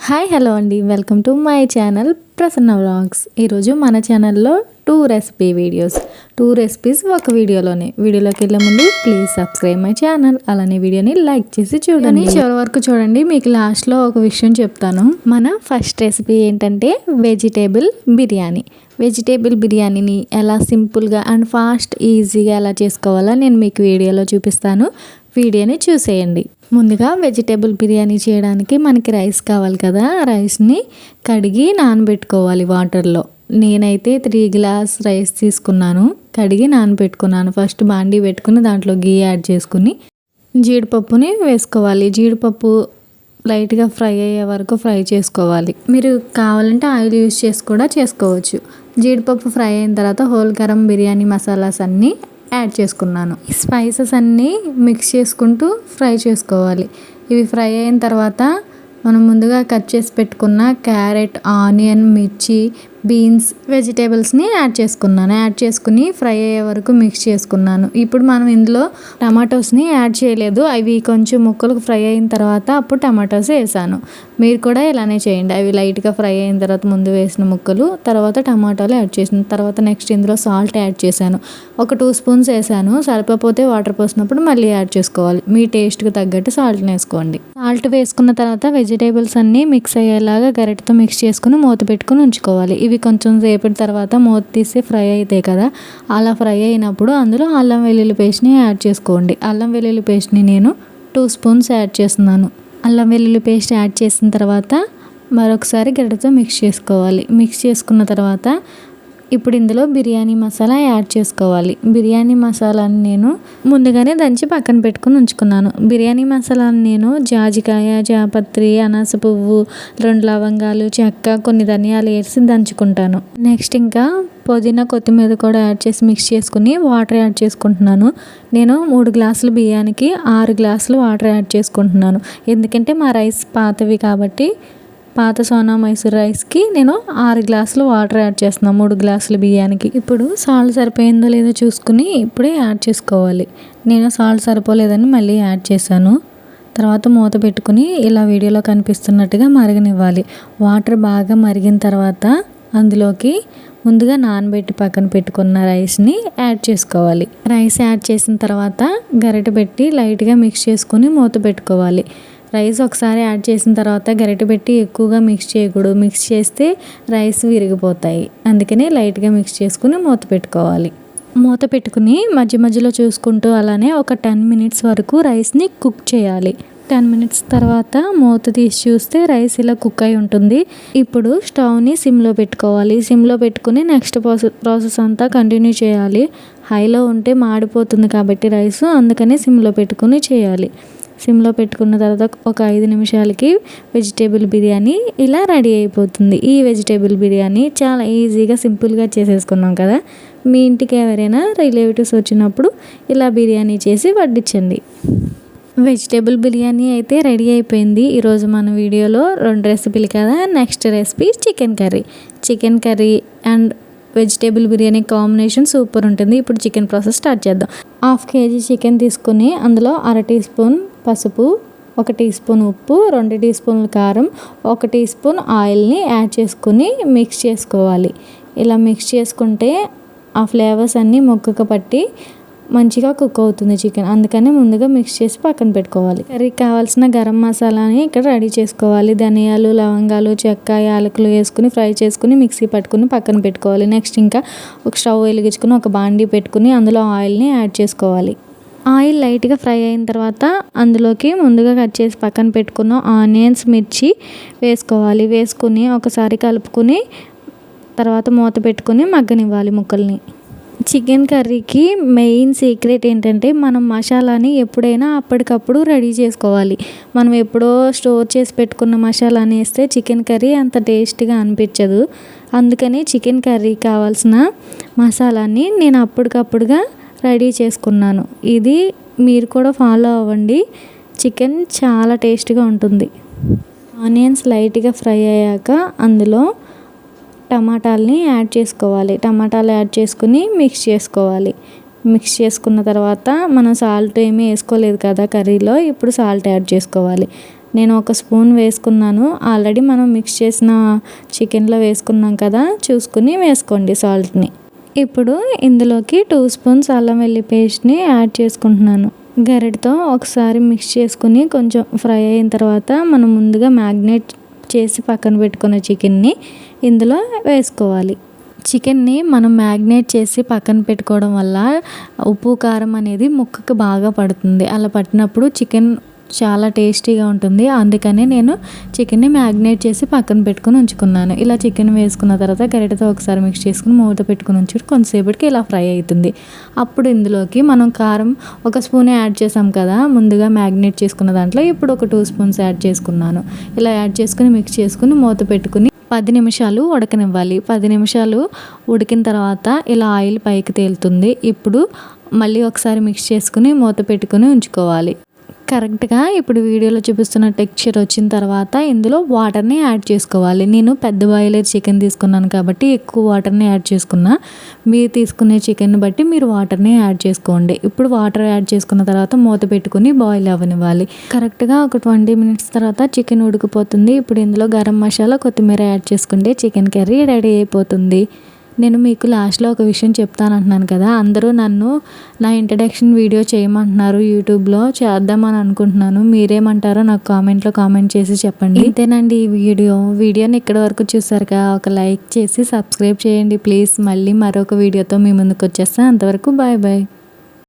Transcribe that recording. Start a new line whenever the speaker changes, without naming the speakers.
Hi hello అండి, welcome to my channel Prasanna vlogs. ఈరోజు మన ఛానల్లో 2 రెసిపీ వీడియోస్, 2 రెసిపీస్ ఒక వీడియోలోకి వెళ్ళే ముందు ప్లీజ్ సబ్స్క్రైబ్ మై ఛానల్. అలానే వీడియోని లైక్ చేసి చూడండి, చివరి వరకు చూడండి. మీకు లాస్ట్లో ఒక విషయం చెప్తాను. మన ఫస్ట్ రెసిపీ ఏంటంటే వెజిటేబుల్ బిర్యానీ. వెజిటేబుల్ బిర్యానీని ఎలా సింపుల్గా అండ్ ఫాస్ట్ ఈజీగా ఎలా చేసుకోవాలో నేను మీకు వీడియోలో చూపిస్తాను. వీడియోని చూసేయండి. ముందుగా వెజిటేబుల్ బిర్యానీ చేయడానికి మనకి రైస్ కావాలి కదా, రైస్ని కడిగి నానబెట్టుకోవాలి వాటర్లో. నేనైతే 3 గ్లాస్ రైస్ తీసుకున్నాను, కడిగి నానబెట్టుకున్నాను. ఫస్ట్ బాండీ పెట్టుకుని దాంట్లో గీ యాడ్ చేసుకుని జీడిపప్పుని వేసుకోవాలి. జీడిపప్పు లైట్గా ఫ్రై అయ్యే వరకు ఫ్రై చేసుకోవాలి. మీరు కావాలంటే ఆయిల్ యూజ్ చేసి కూడా చేసుకోవచ్చు. జీడిపప్పు ఫ్రై అయిన తర్వాత హోల్ గరం బిర్యానీ మసాలాస్ అన్నీ యాడ్ చేసుకున్నాను. ఈ స్పైసెస్ అన్నీ మిక్స్ చేసుకుంటూ ఫ్రై చేసుకోవాలి. ఇవి ఫ్రై అయిన తర్వాత మనం ముందుగా కట్ చేసి పెట్టుకున్న క్యారెట్, ఆనియన్, మిర్చి, బీన్స్, వెజిటేబుల్స్ని యాడ్ చేసుకుని ఫ్రై అయ్యే వరకు మిక్స్ చేసుకున్నాను. ఇప్పుడు మనం ఇందులో టమాటోస్ని యాడ్ చేయలేదు. అవి కొంచెం ముక్కలకు ఫ్రై అయిన తర్వాత అప్పుడు టమాటోస్ వేసాను. మీరు కూడా ఇలానే చేయండి. అవి లైట్గా ఫ్రై అయిన తర్వాత ముందు వేసిన ముక్కలు, తర్వాత టమాటాలు యాడ్ చేసిన తర్వాత నెక్స్ట్ ఇందులో సాల్ట్ యాడ్ చేశాను. ఒక 2 స్పూన్స్ వేసాను. సరిపోతే వాటర్ పోసినప్పుడు మళ్ళీ యాడ్ చేసుకోవాలి. మీ టేస్ట్కి తగ్గట్టు సాల్ట్ని వేసుకోండి. సాల్ట్ వేసుకున్న తర్వాత వెజిటేబుల్స్ అన్నీ మిక్స్ అయ్యేలాగా గరిటెతో మిక్స్ చేసుకుని మూత పెట్టుకుని ఉంచుకోవాలి. ఇవి కొంచెం సేపటి తర్వాత మూత తీసి ఫ్రై అవుతాయి కదా, అలా ఫ్రై అయినప్పుడు అందులో అల్లం వెల్లుల్లి పేస్ట్ని యాడ్ చేసుకోండి. అల్లం వెల్లుల్లి పేస్ట్ని నేను 2 స్పూన్స్ యాడ్ చేస్తున్నాను. అల్లం వెల్లుల్లి పేస్ట్ యాడ్ చేసిన తర్వాత మరొకసారి గరిటెతో మిక్స్ చేసుకోవాలి. మిక్స్ చేసుకున్న తర్వాత ఇప్పుడు ఇందులో బిర్యానీ మసాలా యాడ్ చేసుకోవాలి. బిర్యానీ మసాలాని నేను ముందుగానే దంచి పక్కన పెట్టుకుని ఉంచుకున్నాను. బిర్యానీ మసాలాని నేను జాజికాయ, జాపత్రి, అనాస పువ్వు, 2 లవంగాలు, చెక్క, కొన్ని ధనియాలు వేసి దంచుకుంటాను. నెక్స్ట్ ఇంకా పుదీనా, కొత్తిమీర కూడా యాడ్ చేసి మిక్స్ చేసుకుని వాటర్ యాడ్ చేసుకుంటున్నాను. నేను 3 గ్లాసుల బియ్యానికి 6 గ్లాసులు వాటర్ యాడ్ చేసుకుంటున్నాను. ఎందుకంటే మా రైస్ పాతవి కాబట్టి, పాత సోనా మైసూర్ రైస్కి నేను 6 గ్లాసులు వాటర్ యాడ్ చేస్తున్నాను 3 గ్లాసుల బియ్యానికి. ఇప్పుడు సాల్ట్ సరిపోయిందో లేదో చూసుకుని ఇప్పుడే యాడ్ చేసుకోవాలి. నేను సాల్ట్ సరిపోలేదని మళ్ళీ యాడ్ చేశాను. తర్వాత మూత పెట్టుకుని ఇలా వీడియోలో కనిపిస్తున్నట్టుగా మరగనివ్వాలి. వాటర్ బాగా మరిగిన తర్వాత అందులోకి ముందుగా నానబెట్టి పక్కన పెట్టుకున్న రైస్ని యాడ్ చేసుకోవాలి. రైస్ యాడ్ చేసిన తర్వాత గరిటె పెట్టి లైట్గా మిక్స్ చేసుకుని మూత పెట్టుకోవాలి. రైస్ ఒకసారి యాడ్ చేసిన తర్వాత గరిటె పెట్టి ఎక్కువగా మిక్స్ చేయకూడదు. మిక్స్ చేస్తే రైస్ విరిగిపోతాయి. అందుకని లైట్గా మిక్స్ చేసుకుని మూత పెట్టుకోవాలి. మూత పెట్టుకుని మధ్య మధ్యలో చూసుకుంటూ అలానే ఒక 10 మినిట్స్ వరకు రైస్ని కుక్ చేయాలి. 10 మినిట్స్ తర్వాత మూత తీసి చూస్తే రైస్ ఇలా కుక్ అయి ఉంటుంది. ఇప్పుడు స్టవ్ని సిమ్లో పెట్టుకోవాలి. సిమ్లో పెట్టుకుని నెక్స్ట్ ప్రాసెస్ అంతా కంటిన్యూ చేయాలి. హైలో ఉంటే మాడిపోతుంది కాబట్టి రైస్, అందుకని సిమ్లో పెట్టుకుని చేయాలి. సిమ్లో పెట్టుకున్న తర్వాత ఒక 5 నిమిషాలకి వెజిటేబుల్ బిర్యానీ ఇలా రెడీ అయిపోతుంది. ఈ వెజిటేబుల్ బిర్యానీ చాలా ఈజీగా సింపుల్గా చేసేసుకున్నాం కదా. మీ ఇంటికి ఎవరైనా రిలేటివ్స్ వచ్చినప్పుడు ఇలా బిర్యానీ చేసి వడ్డించండి. వెజిటేబుల్ బిర్యానీ అయితే రెడీ అయిపోయింది. ఈరోజు మన వీడియోలో 2 రెసిపీలు కదా. Next recipe chicken curry and vegetable biryani combination super ఉంటుంది. ఇప్పుడు చికెన్ ప్రాసెస్ స్టార్ట్ చేద్దాం. 1/2 కేజీ చికెన్ తీసుకుని అందులో 1/2 టీ స్పూన్ పసుపు, 1 టీ స్పూన్ ఉప్పు, 2 టీ స్పూన్ల కారం, 1 టీ స్పూన్ ఆయిల్ని యాడ్ చేసుకుని మిక్స్ చేసుకోవాలి. ఇలా మిక్స్ చేసుకుంటే ఆ ఫ్లేవర్స్ అన్నీ ముక్కకు పట్టి మంచిగా కుక్ అవుతుంది చికెన్. అందుకని ముందుగా మిక్స్ చేసి పక్కన పెట్టుకోవాలి. కర్రీకి కావాల్సిన గరం మసాలాని ఇక్కడ రెడీ చేసుకోవాలి. ధనియాలు, లవంగాలు, చెక్క, యాలకులు వేసుకుని ఫ్రై చేసుకుని మిక్సీ పట్టుకుని పక్కన పెట్టుకోవాలి. నెక్స్ట్ ఇంకా ఒక స్టవ్ వెలిగించుకుని ఒక బాండీ పెట్టుకుని అందులో ఆయిల్ని యాడ్ చేసుకోవాలి. ఆయిల్ లైట్గా ఫ్రై అయిన తర్వాత అందులోకి ముందుగా కట్ చేసి పక్కన పెట్టుకున్న ఆనియన్స్, మిర్చి వేసుకోవాలి. వేసుకుని ఒకసారి కలుపుకుని తర్వాత మూత పెట్టుకుని మగ్గనివ్వాలి ముక్కల్ని. చికెన్ కర్రీకి మెయిన్ సీక్రెట్ ఏంటంటే మనం మసాలాని ఎప్పుడైనా అప్పటికప్పుడు రెడీ చేసుకోవాలి. మనం ఎప్పుడో స్టోర్ చేసి పెట్టుకున్న మసాలాని వేస్తే చికెన్ కర్రీ అంత టేస్ట్గా అనిపించదు. అందుకని చికెన్ కర్రీకి కావాల్సిన మసాలాని నేను అప్పటికప్పుడుగా రెడీ చేసుకున్నాను. ఇది మీరు కూడా ఫాలో అవ్వండి. చికెన్ చాలా టేస్ట్గా ఉంటుంది. ఆనియన్స్ లైట్గా ఫ్రై అయ్యాక అందులో టమాటాలని యాడ్ చేసుకోవాలి. టమాటాలు యాడ్ చేసుకుని మిక్స్ చేసుకోవాలి. మిక్స్ చేసుకున్న తర్వాత మనం సాల్ట్ ఏమీ వేసుకోలేదు కదా కర్రీలో, ఇప్పుడు సాల్ట్ యాడ్ చేసుకోవాలి. నేను 1 స్పూన్ వేసుకున్నాను. ఆల్రెడీ మనం మిక్స్ చేసిన చికెన్లో వేసుకున్నాం కదా, చూసుకుని వేసుకోండి సాల్ట్ని. ఇప్పుడు ఇందులోకి 2 స్పూన్స్ అల్లం వెల్లుల్లి పేస్ట్ని యాడ్ చేసుకుంటున్నాను. గరిటతో ఒకసారి మిక్స్ చేసుకుని కొంచెం ఫ్రై అయిన తర్వాత మనం ముందుగా మ్యాగ్నేట్ చేసి పక్కన పెట్టుకున్న చికెన్ని ఇందులో వేసుకోవాలి. చికెన్ని మనం మ్యాగ్నేట్ చేసి పక్కన పెట్టుకోవడం వల్ల ఉప్పు కారం అనేది ముక్కకు బాగా పడుతుంది. అలా పట్టినప్పుడు చికెన్ చాలా టేస్టీగా ఉంటుంది. అందుకని నేను చికెన్ని మ్యాగ్నేట్ చేసి పక్కన పెట్టుకుని ఉంచుకున్నాను. ఇలా చికెన్ వేసుకున్న తర్వాత గరిటెతో ఒకసారి మిక్స్ చేసుకుని మూత పెట్టుకుని ఉంచి కొంతసేపటికి ఇలా ఫ్రై అవుతుంది. అప్పుడు ఇందులోకి మనం కారం 1 స్పూన్ యాడ్ చేసాం కదా ముందుగా మ్యాగ్నేట్ చేసుకున్న దాంట్లో, ఇప్పుడు ఒక 2 స్పూన్స్ యాడ్ చేసుకున్నాను. ఇలా యాడ్ చేసుకుని మిక్స్ చేసుకుని మూత పెట్టుకుని 10 నిమిషాలు ఉడకనివ్వాలి. 10 నిమిషాలు ఉడికిన తర్వాత ఇలా ఆయిల్ పైకి తేలుతుంది. ఇప్పుడు మళ్ళీ ఒకసారి మిక్స్ చేసుకుని మూత పెట్టుకుని ఉంచుకోవాలి. కరెక్ట్గా ఇప్పుడు వీడియోలో చూపిస్తున్న టెక్స్చర్ వచ్చిన తర్వాత ఇందులో వాటర్ని యాడ్ చేసుకోవాలి. నేను పెద్ద బాయిలర్ చికెన్ తీసుకున్నాను కాబట్టి ఎక్కువ వాటర్ని యాడ్ చేసుకున్నా. మీరు తీసుకునే చికెన్ బట్టి మీరు వాటర్ని యాడ్ చేసుకోండి. ఇప్పుడు వాటర్ యాడ్ చేసుకున్న తర్వాత మూత పెట్టుకుని బాయిల్ అవ్వనివ్వాలి. కరెక్ట్గా ఒక 20 మినిట్స్ తర్వాత చికెన్ ఉడికిపోతుంది. ఇప్పుడు ఇందులో గరం మసాలా, కొత్తిమీర యాడ్ చేసుకుంటే చికెన్ కర్రీ రెడీ అయిపోతుంది. నేను మీకు లాస్ట్లో ఒక విషయం చెప్తానంటున్నాను కదా, అందరూ నన్ను నా ఇంట్రడక్షన్ వీడియో చేయమంటున్నారు. యూట్యూబ్లో చేద్దామని అనుకుంటున్నాను. మీరేమంటారో నాకు కామెంట్లో కామెంట్ చేసి చెప్పండి. ఇంతేనండి ఈ వీడియోని ఇక్కడ వరకు చూసారుగా, ఒక లైక్ చేసి సబ్స్క్రైబ్ చేయండి ప్లీజ్. మళ్ళీ మరొక వీడియోతో మీ ముందుకు వచ్చేస్తాను. అంతవరకు బాయ్ బాయ్.